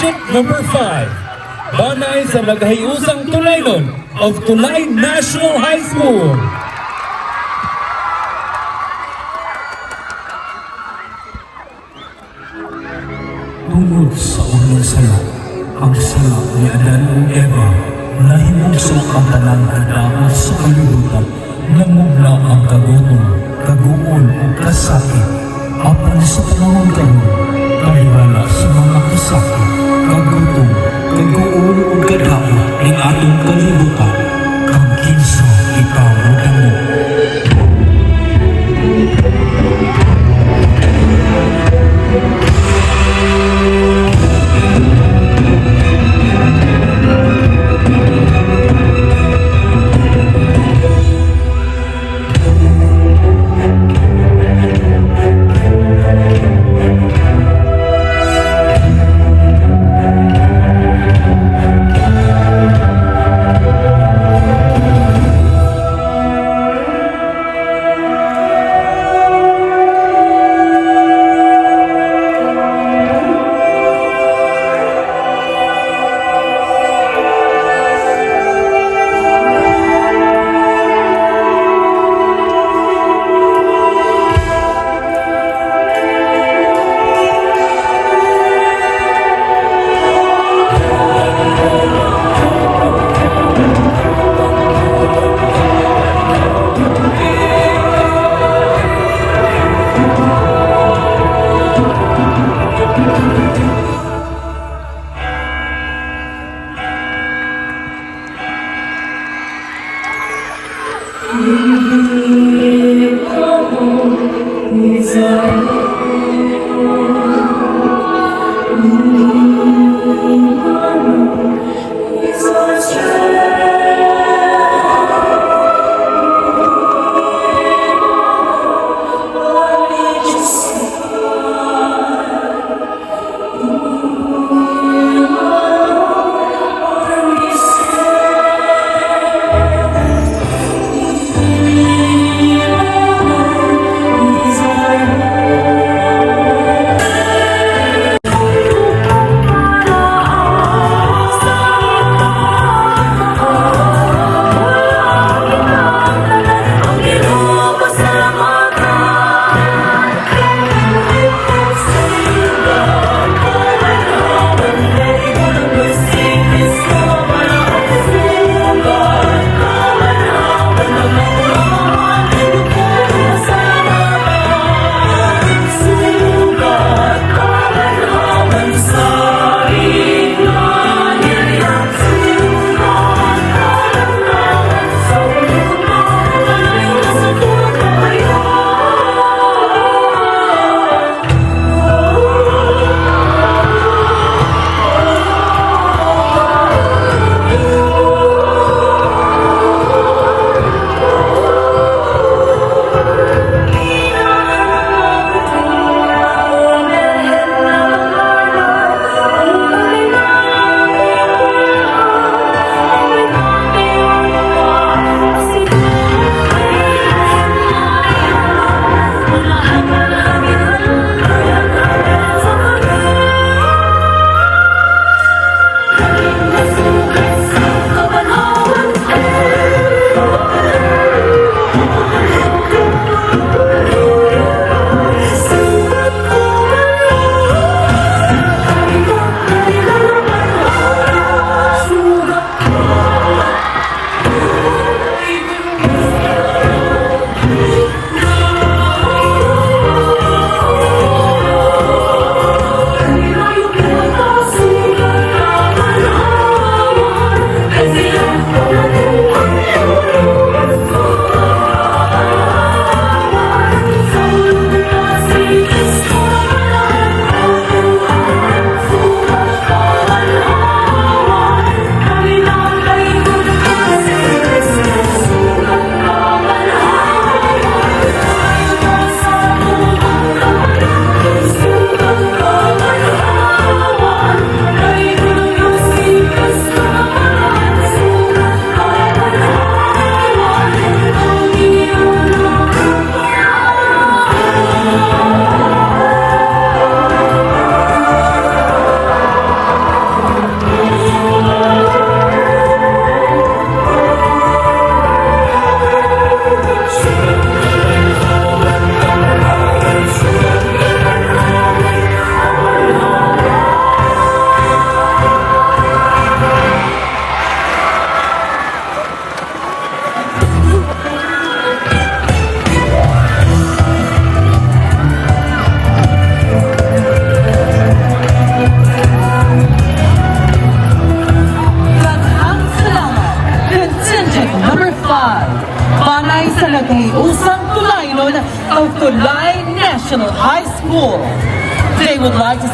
Digit number 5. Banay sa naghahiusang Tulaynon of Tulay National High School. Tungod sa unang sala, ang sala ni Adan o Eva, nahimugso ang tanang kadaot sa kalibutan, namugna ang kagutom, kaguol o kasakit. Apan sa panahon karon, kaliwala sa mga kasakit, kagutom, kaguol o kadaot ng atong kalibutan, kang kinsa ikaw mo. Tulay National High School. They would like to